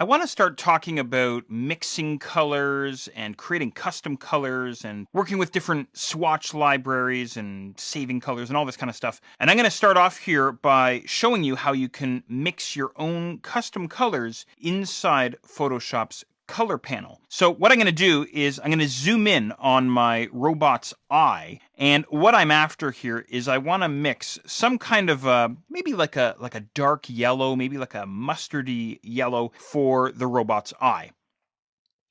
I want to start talking about mixing colors and creating custom colors and working with different swatch libraries and saving colors and all this kind of stuff. And I'm going to start off here by showing you how you can mix your own custom colors inside Photoshop's color panel. So what I'm going to do is I'm going to zoom in on my robot's eye, and what I'm after here is I want to mix some kind of maybe like a dark yellow, maybe like a mustardy yellow for the robot's eye.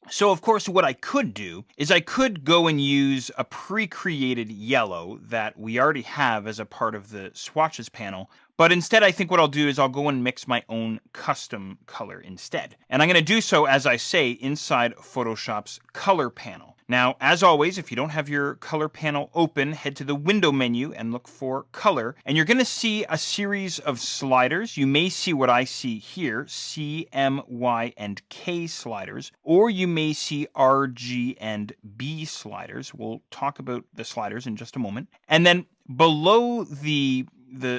So, of course, what I could do is I could go and use a pre-created yellow that we already have as a part of the swatches panel. But instead, I think what I'll do is I'll go and mix my own custom color instead. And I'm going to do so, as I say, inside Photoshop's color panel. Now, as always, if you don't have your color panel open, head to the window menu and look for color. And you're going to see a series of sliders. You may see what I see here, C, M, Y, and K sliders, or you may see R, G, and B sliders. We'll talk about the sliders in just a moment. And then below the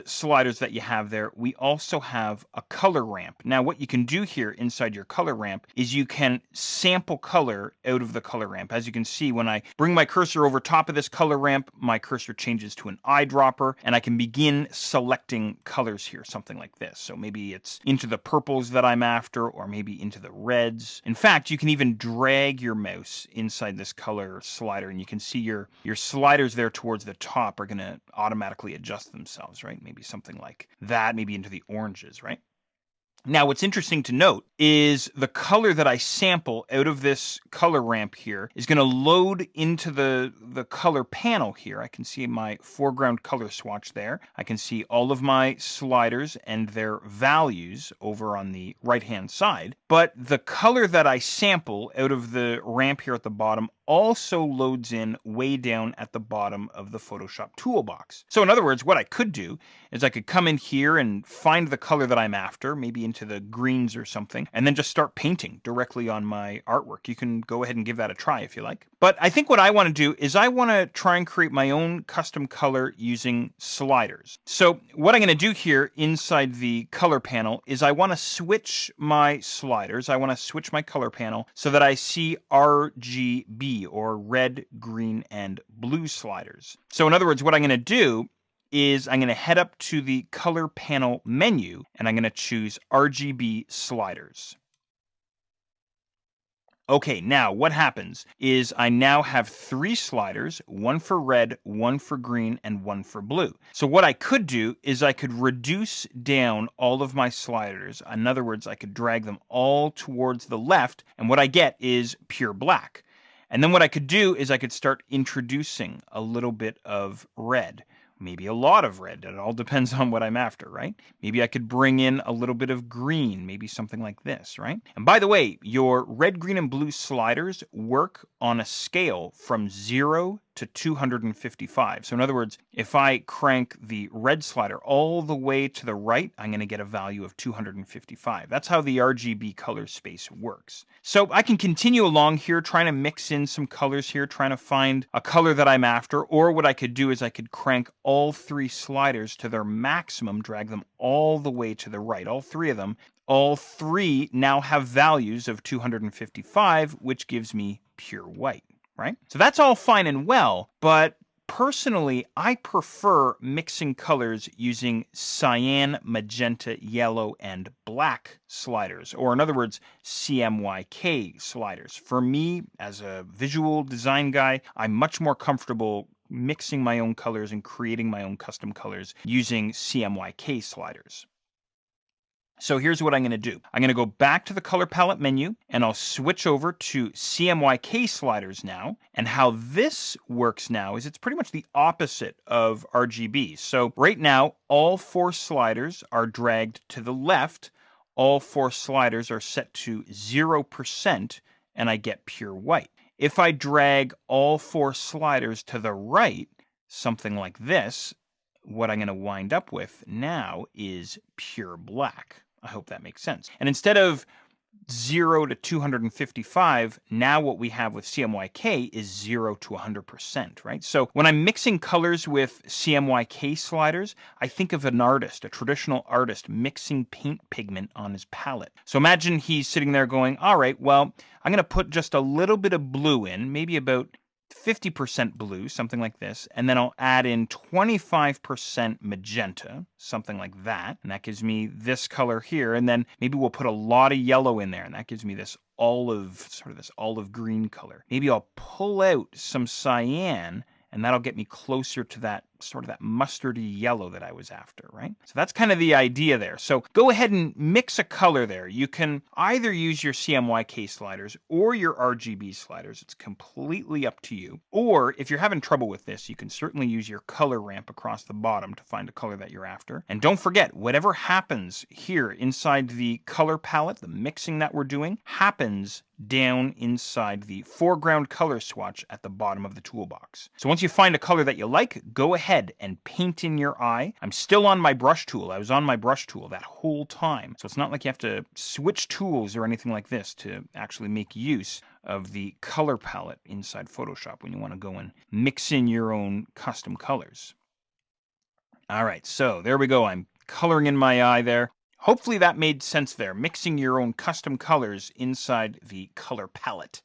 sliders that you have there, we also have a color ramp. Now, what you can do here inside your color ramp is you can sample color out of the color ramp. As you can see, when I bring my cursor over top of this color ramp, my cursor changes to an eyedropper, and I can begin selecting colors here, something like this. So maybe it's into the purples that I'm after, or maybe into the reds. In fact, you can even drag your mouse inside this color slider, and you can see your sliders there towards the top are going to automatically adjust themselves, right? Maybe something like that, maybe into the oranges, right? Now, what's interesting to note is the color that I sample out of this color ramp here is going to load into the color panel here. I can see my foreground color swatch there. I can see all of my sliders and their values over on the right-hand side. But the color that I sample out of the ramp here at the bottom also loads in way down at the bottom of the Photoshop toolbox. So in other words, what I could do is I could come in here and find the color that I'm after, maybe into the greens or something, and then just start painting directly on my artwork. You can go ahead and give that a try if you like. But I think what I want to do is I want to try and create my own custom color using sliders. So what I'm going to do here inside the color panel is I want to switch my sliders. I want to switch my color panel so that I see RGB, or red, green, and blue sliders. So in other words, what I'm going to do is I'm going to head up to the color panel menu and I'm going to choose RGB sliders. Okay, now what happens is I now have 3 sliders, one for red, one for green, and one for blue. So what I could do is I could reduce down all of my sliders. In other words, I could drag them all towards the left, and what I get is pure black. And then what I could do is I could start introducing a little bit of red. Maybe a lot of red. It all depends on what I'm after, right? Maybe I could bring in a little bit of green, maybe something like this, right? And by the way, your red, green, and blue sliders work on a scale from 0 to 255. So in other words, if I crank the red slider all the way to the right, I'm going to get a value of 255. That's how the RGB color space works. So I can continue along here trying to mix in some colors here, trying to find a color that I'm after, or what I could do is I could crank all 3 sliders to their maximum, drag them all the way to the right, all 3 of them. All 3 now have values of 255, which gives me pure white. Right? So that's all fine and well, but personally, I prefer mixing colors using cyan, magenta, yellow, and black sliders, or in other words, CMYK sliders. For me, as a visual design guy, I'm much more comfortable mixing my own colors and creating my own custom colors using CMYK sliders. So here's what I'm going to do. I'm going to go back to the color palette menu and I'll switch over to CMYK sliders now. And how this works now is it's pretty much the opposite of RGB. So right now, all 4 sliders are dragged to the left. All 4 sliders are set to 0% and I get pure white. If I drag all 4 sliders to the right, something like this, what I'm going to wind up with now is pure black. I hope that makes sense. And instead of 0 to 255, now what we have with CMYK is 0 to 100%, right? So when I'm mixing colors with CMYK sliders, I think of an artist, a traditional artist, mixing paint pigment on his palette. So imagine he's sitting there going, all right, well, I'm going to put just a little bit of blue in, maybe about 50% blue, something like this, and then I'll add in 25% magenta, something like that, and that gives me this color here, and then maybe we'll put a lot of yellow in there, and that gives me this olive, sort of this olive green color. Maybe I'll pull out some cyan, and that'll get me closer to that sort of that mustardy yellow that I was after, right? So that's kind of the idea there. So go ahead and mix a color there. You can either use your CMYK sliders or your RGB sliders. It's completely up to you. Or if you're having trouble with this, you can certainly use your color ramp across the bottom to find a color that you're after. And don't forget, whatever happens here inside the color palette, the mixing that we're doing, happens down inside the foreground color swatch at the bottom of the toolbox. So once you find a color that you like, go ahead and paint in your eye. I'm still on my brush tool. I was on my brush tool that whole time. So it's not like you have to switch tools or anything like this to actually make use of the color palette inside Photoshop when you want to go and mix in your own custom colors. All right, so there we go. I'm coloring in my eye there. Hopefully that made sense there, mixing your own custom colors inside the color palette.